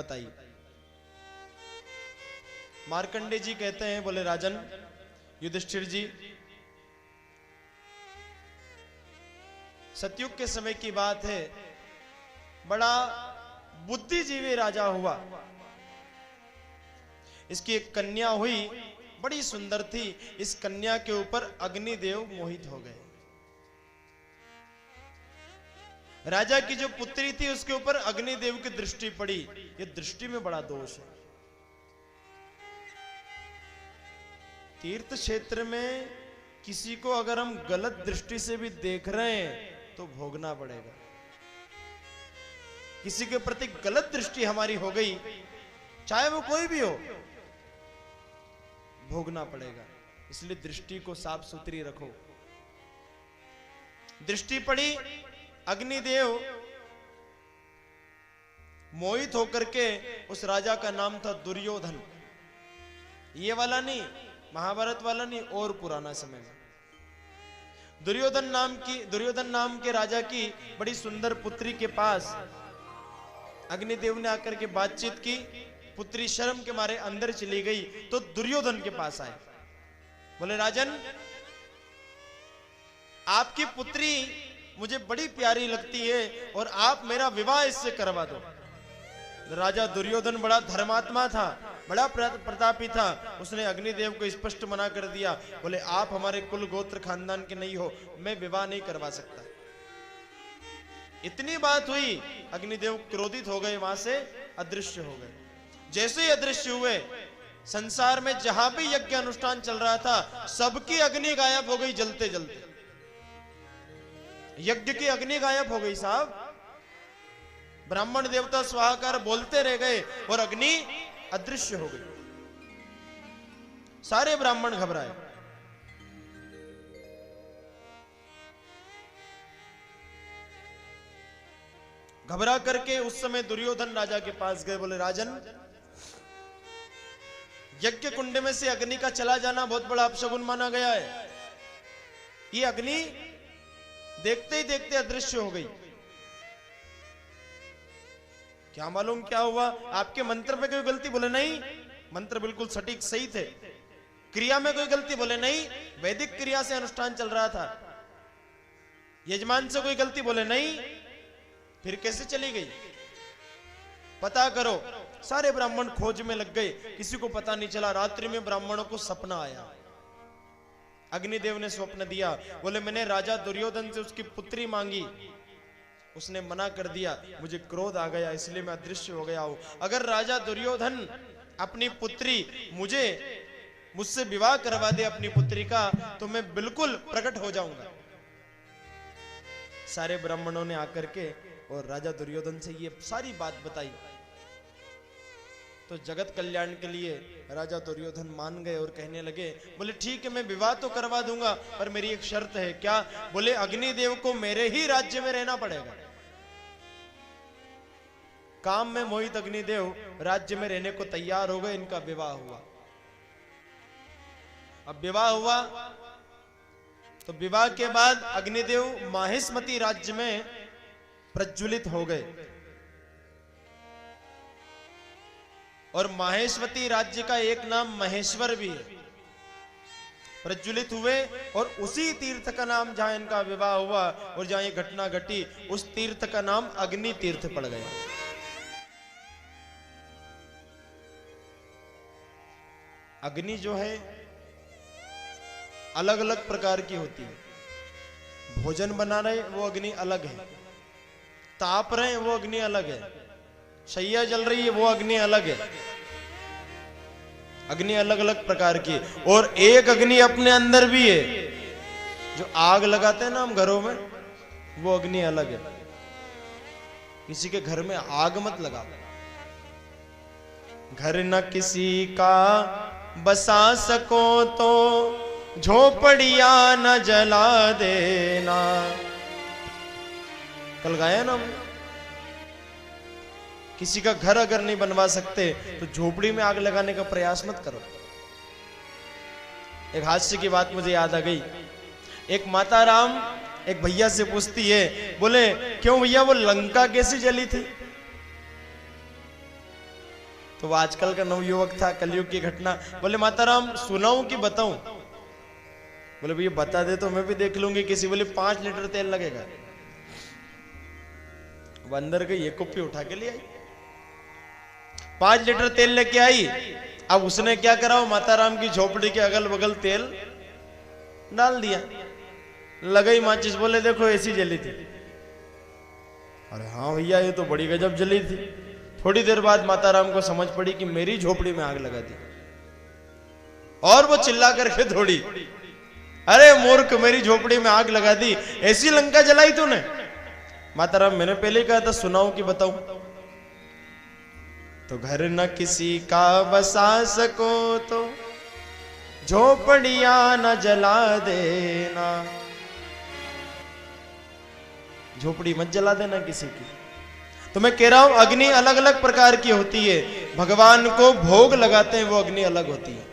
बताइए। मार्कंडे जी कहते हैं, बोले राजन युधिष्ठिर जी, सतयुग के समय की बात है, बड़ा बुद्धिजीवी राजा हुआ। इसकी एक कन्या हुई, बड़ी सुंदर थी। इस कन्या के ऊपर अग्निदेव मोहित हो गए। राजा की जो पुत्री थी उसके ऊपर अग्निदेव की दृष्टि पड़ी। ये दृष्टि में बड़ा दोष है। तीर्थ क्षेत्र में किसी को अगर हम गलत दृष्टि से भी देख रहे हैं तो भोगना पड़ेगा। किसी के प्रति गलत दृष्टि हमारी हो गई, चाहे वो कोई भी हो, भोगना पड़ेगा। इसलिए दृष्टि को साफ सुथरी रखो। दृष्टि पड़ी, अग्निदेव मोहित होकर के, उस राजा का नाम था दुर्योधन। ये वाला नहीं, महाभारत वाला नहीं, और पुराना समय में दुर्योधन नाम के राजा की बड़ी सुंदर पुत्री के पास अग्निदेव ने आकर के बातचीत की। पुत्री शर्म के मारे अंदर चली गई तो दुर्योधन के पास आए, बोले राजन, आपकी पुत्री मुझे बड़ी प्यारी लगती है और आप मेरा विवाह इससे करवा दो। राजा दुर्योधन बड़ा धर्मात्मा था, बड़ा प्रतापी था। उसने अग्निदेव को स्पष्ट मना कर दिया, बोले आप हमारे कुल गोत्र खानदान के नहीं हो, मैं विवाह नहीं करवा सकता। इतनी बात हुई, अग्निदेव क्रोधित हो गए, वहां से अदृश्य हो गए। जैसे ही अदृश्य हुए, संसार में जहां भी यज्ञ अनुष्ठान चल रहा था सबकी अग्नि गायब हो गई, जलते जलते यज्ञ की अग्नि गायब हो गई साहब। ब्राह्मण देवता स्वाहाकार बोलते रह गए और अग्नि अदृश्य हो गई। सारे ब्राह्मण घबराए। घबरा करके उस समय दुर्योधन राजा के पास गए, बोले राजन, यज्ञ कुंड में से अग्नि का चला जाना बहुत बड़ा अपशगुन माना गया है। ये अग्नि देखते ही देखते अदृश्य हो गई। क्या मालूम क्या हुआ? आपके मंत्र में कोई गलती? बोले नहीं, मंत्र बिल्कुल सटीक सही थे। क्रिया में कोई गलती? बोले नहीं, वैदिक क्रिया से अनुष्ठान चल रहा था। यजमान से कोई गलती? बोले नहीं। फिर कैसे चली गई? पता करो। सारे ब्राह्मण खोज में लग गए, किसी को पता नहीं चला। रात्रि में ब्राह्मणों को सपना आया। अग्निदेव ने स्वप्न दिया, बोले मैंने राजा दुर्योधन से उसकी पुत्री मांगी, उसने मना कर दिया, मुझे क्रोध आ गया इसलिए मैं अदृश्य हो गया हूं। अगर राजा दुर्योधन अपनी पुत्री मुझसे विवाह करवा दे अपनी पुत्री का, तो मैं बिल्कुल प्रकट हो जाऊंगा। सारे ब्राह्मणों ने आकर के और राजा दुर्योधन से ये सारी बात बताई। तो जगत कल्याण के लिए राजा दुर्योधन मान गए और कहने लगे, बोले ठीक है, मैं विवाह तो करवा दूंगा, पर मेरी एक शर्त है। क्या? बोले अग्निदेव को मेरे ही राज्य में रहना पड़ेगा। काम में मोहित अग्निदेव राज्य में रहने को तैयार हो गए। इनका विवाह हुआ। अब विवाह हुआ तो विवाह के बाद अग्निदेव माहेशमती राज्य में प्रज्वलित हो गए और माहेशवती राज्य का एक नाम महेश्वर भी है। प्रज्वलित हुए और उसी तीर्थ का नाम, जहां इनका विवाह हुआ और जहां ये घटना घटी, उस तीर्थ का नाम अग्नि तीर्थ पड़ गया। अग्नि जो है अलग अलग प्रकार की होती है। भोजन बना रहे वो अग्नि अलग है, ताप रहे वो अग्नि अलग है, शैया जल रही है वो अग्नि अलग है। अग्नि अलग अलग प्रकार की। और एक अग्नि अपने अंदर भी है, जो आग लगाते हैं ना हम घरों में, वो अग्नि अलग है। किसी के घर में आग मत लगा। घर न किसी का बसा सको तो झोपड़िया न जला देना। कल गाया ना हमने, किसी का घर अगर नहीं बनवा सकते तो झोपड़ी में आग लगाने का प्रयास मत करो। एक हास्य की बात मुझे याद आ गई। एक माता राम एक भैया से पूछती है, बोले क्यों भैया वो लंका कैसी जली थी? तो वो आजकल का नवयुवक था, कलयुग की घटना। बोले माता राम सुनाऊं कि बताऊं? बोले भैया बता दे तो मैं भी देख लूंगी। किसी बोले 5 लीटर तेल लगेगा। वो अंदर गई, एक कुप्पी उठा के ले आई, 5 लीटर तेल लेके आई। अब उसने क्या करा, माता राम की झोपड़ी के अगल बगल तेल डाल दिया। लगई माचिस, बोले देखो ऐसी जली थी। अरे हाँ भैया ये तो बड़ी गजब जली थी। थोड़ी देर बाद माता राम को समझ पड़ी कि मेरी झोपड़ी में आग लगा दी, और वो चिल्ला करके दौड़ी, अरे मूर्ख मेरी झोपड़ी में आग लगा दी, ऐसी लंका जलाई तूने? माता राम मैंने पहले कहा था सुनाऊं कि बताऊं? तो घर न किसी का बसा सको तो झोपड़ियां न जला देना। झोपड़ी मत जला देना किसी की। तो मैं कह रहा हूं अग्नि अलग अलग प्रकार की होती है। भगवान को भोग लगाते हैं वो अग्नि अलग होती है।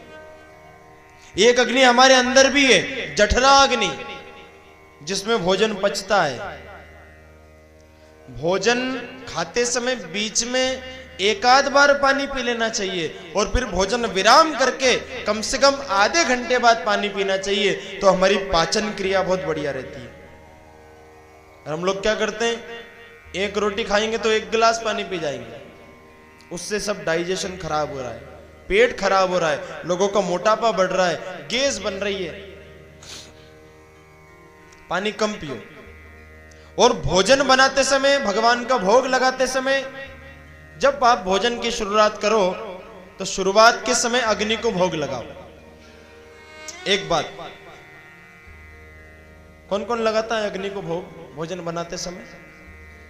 एक अग्नि हमारे अंदर भी है, जठरा अग्नि, जिसमें भोजन पचता है। भोजन खाते समय बीच में एक आध बार पानी पी लेना चाहिए, और फिर भोजन विराम करके कम से कम आधे घंटे बाद पानी पीना चाहिए। तो हमारी पाचन क्रिया बहुत बढ़िया रहती है। और हम लोग क्या करते हैं, एक रोटी खाएंगे तो 1 गिलास पानी पी जाएंगे। उससे सब डाइजेशन खराब हो रहा है, पेट खराब हो रहा है, लोगों का मोटापा बढ़ रहा है, गैस बन रही है। पानी कम पियो। और भोजन बनाते समय, भगवान का भोग लगाते समय, जब आप भोजन की शुरुआत करो तो शुरुआत के समय अग्नि को भोग लगाओ। एक बात, कौन कौन लगाता है अग्नि को भोग भोजन बनाते समय?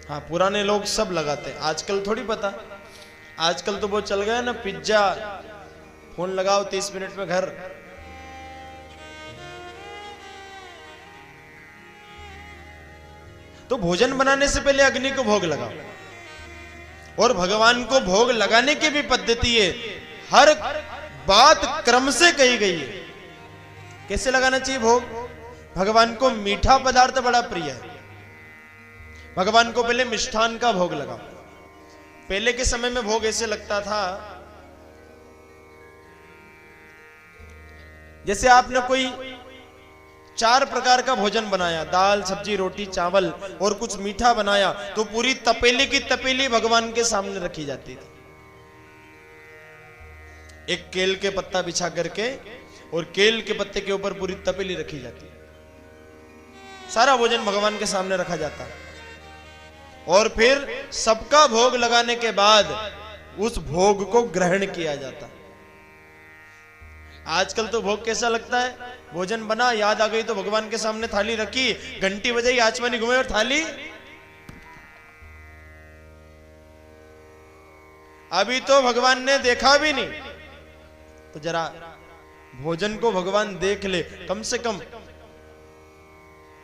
हाँ, पुराने लोग सब लगाते हैं। आजकल थोड़ी पता, आजकल तो वो चल गया ना, पिज्जा, फोन लगाओ 30 मिनट में घर। तो भोजन बनाने से पहले अग्नि को भोग लगाओ। और भगवान को भोग लगाने की भी पद्धति है, हर बात क्रम से कही गई है। कैसे लगाना चाहिए भोग? भगवान को मीठा पदार्थ बड़ा प्रिय है, भगवान को पहले मिष्ठान का भोग लगाओ। पहले के समय में भोग ऐसे लगता था, जैसे आपने कोई 4 प्रकार का भोजन बनाया, दाल सब्जी रोटी चावल और कुछ मीठा बनाया, तो पूरी तपेली की तपेली भगवान के सामने रखी जाती थी। एक केल के पत्ता बिछा करके और केल के पत्ते के ऊपर पूरी तपेली रखी जाती है। सारा भोजन भगवान के सामने रखा जाता है, और फिर सबका भोग लगाने के बाद उस भोग को ग्रहण किया जाता। आजकल तो भोग कैसा लगता है, भोजन बना, याद आ गई तो भगवान के सामने थाली रखी, घंटी बजाई, आचमनी घुमे और थाली। अभी तो भगवान ने देखा भी नहीं, तो जरा भोजन को भगवान देख ले, कम से कम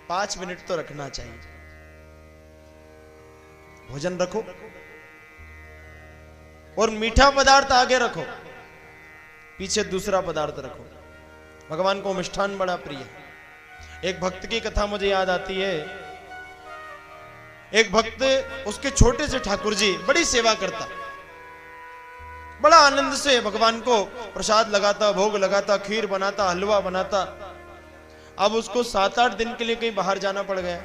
5 मिनट तो रखना चाहिए। भोजन रखो और मीठा पदार्थ आगे रखो, पीछे दूसरा पदार्थ रखो। भगवान को मिष्ठान बड़ा प्रिय है। एक भक्त की कथा मुझे याद आती है। एक भक्त, उसके छोटे से ठाकुर जी बड़ी सेवा करता, बड़ा आनंद से भगवान को प्रसाद लगाता, भोग लगाता, खीर बनाता, हलवा बनाता। अब उसको 7-8 दिन के लिए कहीं बाहर जाना पड़ गया।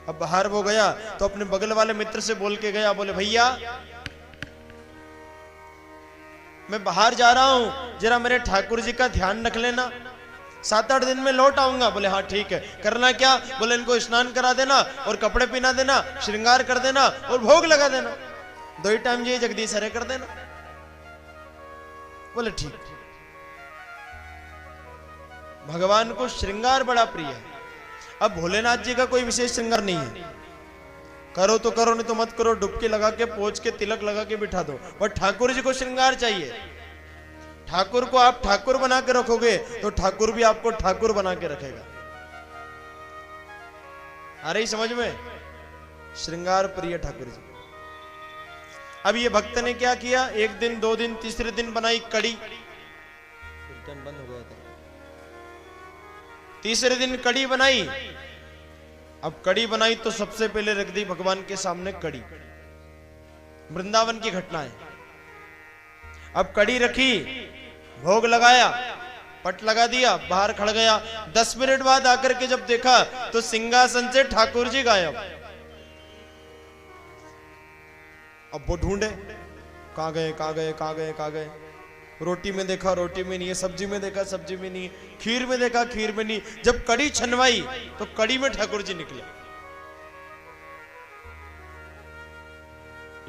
अब बाहर वो गया तो अपने बगल वाले मित्र से बोल के गया, बोले भैया मैं बाहर जा रहा हूं, जरा मेरे ठाकुर जी का ध्यान रख लेना, 7-8 दिन में लौट आऊंगा। बोले हाँ ठीक है। करना क्या? बोले इनको स्नान करा देना और कपड़े पहना देना, श्रृंगार कर देना और भोग लगा देना, 2 ही टाइम जी जगदीश हरे कर देना। बोले ठीक। भगवान को श्रृंगार बड़ा प्रिय है। अब भोलेनाथ जी का कोई विशेष श्रृंगार नहीं है, करो तो करो, नहीं तो मत करो, डुबकी लगा के पोंछ के तिलक लगा के बिठा दो। और ठाकुर जी को श्रृंगार चाहिए। ठाकुर को आप ठाकुर बना के रखोगे तो ठाकुर भी आपको ठाकुर बना के रखेगा। आ रही समझ में? श्रृंगार प्रिय ठाकुर जी। अब ये भक्त ने क्या किया, 1 दिन 2 दिन, तीसरे दिन बनाई कड़ी, बंद हो गया था। तीसरे दिन कड़ी बनाई। अब कड़ी बनाई तो सबसे पहले रख दी भगवान के सामने कड़ी। वृंदावन की घटना है। अब कड़ी रखी, भोग लगाया, पट लगा दिया, बाहर खड़ गया। 10 मिनट बाद आकर के जब देखा तो सिंहासन से ठाकुर जी गायब। अब वो ढूंढे, कहां गए, कहां गए, कहां गए, कहां गए। रोटी में देखा, रोटी में नहीं है, सब्जी में देखा, सब्जी में नहीं है, खीर में देखा, खीर में नहीं। जब कड़ी छनवाई तो कड़ी में ठाकुर जी निकले।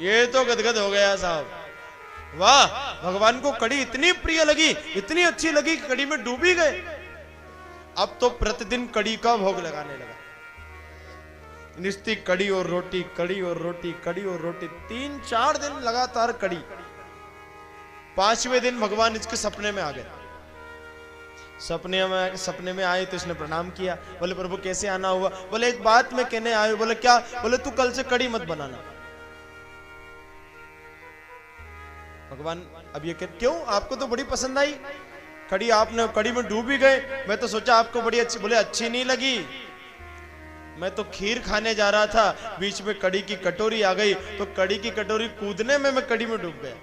ये तो गदगद हो गया साहब, वाह, भगवान को कड़ी इतनी प्रिय लगी, इतनी अच्छी लगी कि कड़ी में डूब ही गए। अब तो प्रतिदिन कड़ी का भोग लगाने लगा। निस्ती कड़ी और रोटी, कड़ी और रोटी, कड़ी और रोटी, 3-4 दिन लगातार कड़ी। 5वें दिन भगवान इसके सपने में आ गए। सपने में आए तो इसने प्रणाम किया। बोले प्रभु कैसे आना हुआ? बोले एक बात मैं कहने आए। बोले क्या? बोले तू कल से कड़ी मत बनाना। भगवान अब ये क्यों? आपको तो बड़ी पसंद आई कड़ी, आपने कड़ी में डूब ही गए। मैं तो सोचा आपको बड़ी अच्छी। बोले अच्छी नहीं लगी, मैं तो खीर खाने जा रहा था, बीच में कड़ी की कटोरी आ गई, तो कड़ी की कटोरी कूदने में मैं कड़ी में डूब गया।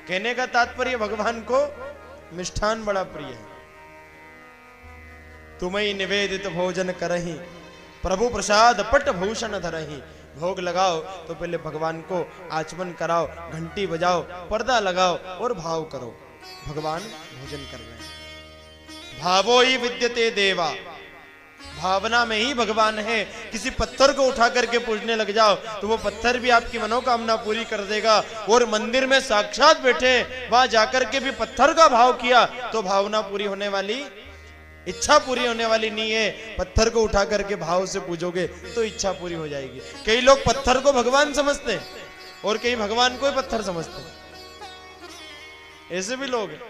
कहने का तात्पर्य भगवान को मिष्ठान बड़ा प्रिय है। तुम्हें निवेदित भोजन करही, प्रभु प्रसाद पट भूषण धरही। भोग लगाओ तो पहले भगवान को आचमन कराओ, घंटी बजाओ, पर्दा लगाओ और भाव करो भगवान भोजन कर रहे हैं। भावो ही विद्यते देवा, भावना में ही भगवान है। किसी पत्थर को उठा करके पूजने लग जाओ तो वो पत्थर भी आपकी मनोकामना पूरी कर देगा। और मंदिर में साक्षात बैठे, वहां जाकर के भी पत्थर का भाव किया तो भावना पूरी होने वाली, इच्छा पूरी होने वाली नहीं है। पत्थर को उठा करके भाव से पूजोगे तो इच्छा पूरी हो जाएगी। कई लोग पत्थर को भगवान समझते हैं और कई भगवान को ही पत्थर समझते हैं, ऐसे भी लोग हैं।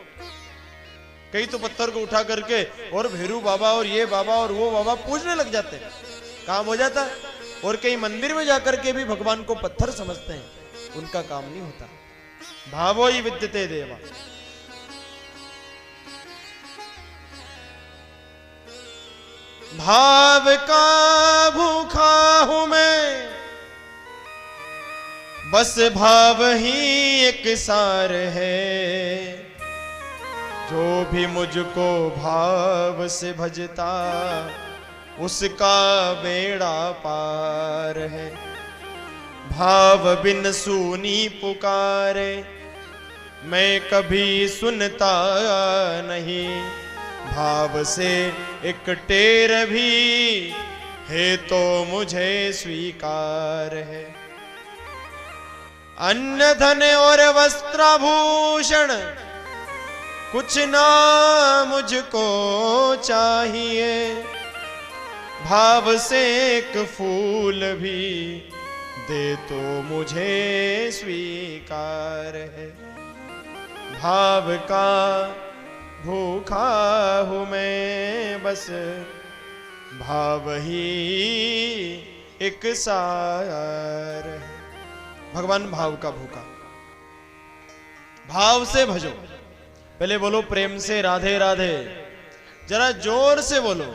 कई तो पत्थर को उठा करके और भैरू बाबा और ये बाबा और वो बाबा पूजने लग जाते हैं, काम हो जाता है। और कई मंदिर में जाकर के भी भगवान को पत्थर समझते हैं, उनका काम नहीं होता। भावो ही विद्यते देवा। भाव का भूखा हूं मैं, बस भाव ही एक सार है। जो भी मुझको भाव से भजता, उसका बेड़ा पार है। भाव बिन सूनी पुकारे, मैं कभी सुनता नहीं। भाव से एक टेर भी है तो मुझे स्वीकार है। अन्न धन और वस्त्राभूषण कुछ ना मुझको चाहिए। भाव से एक फूल भी दे तो मुझे स्वीकार है। भाव का भूखा हूं मैं, बस भाव ही एक सार है। भगवान भाव का भूखा, भाव से भजो। पहले बोलो प्रेम से राधे राधे, जरा जोर से बोलो।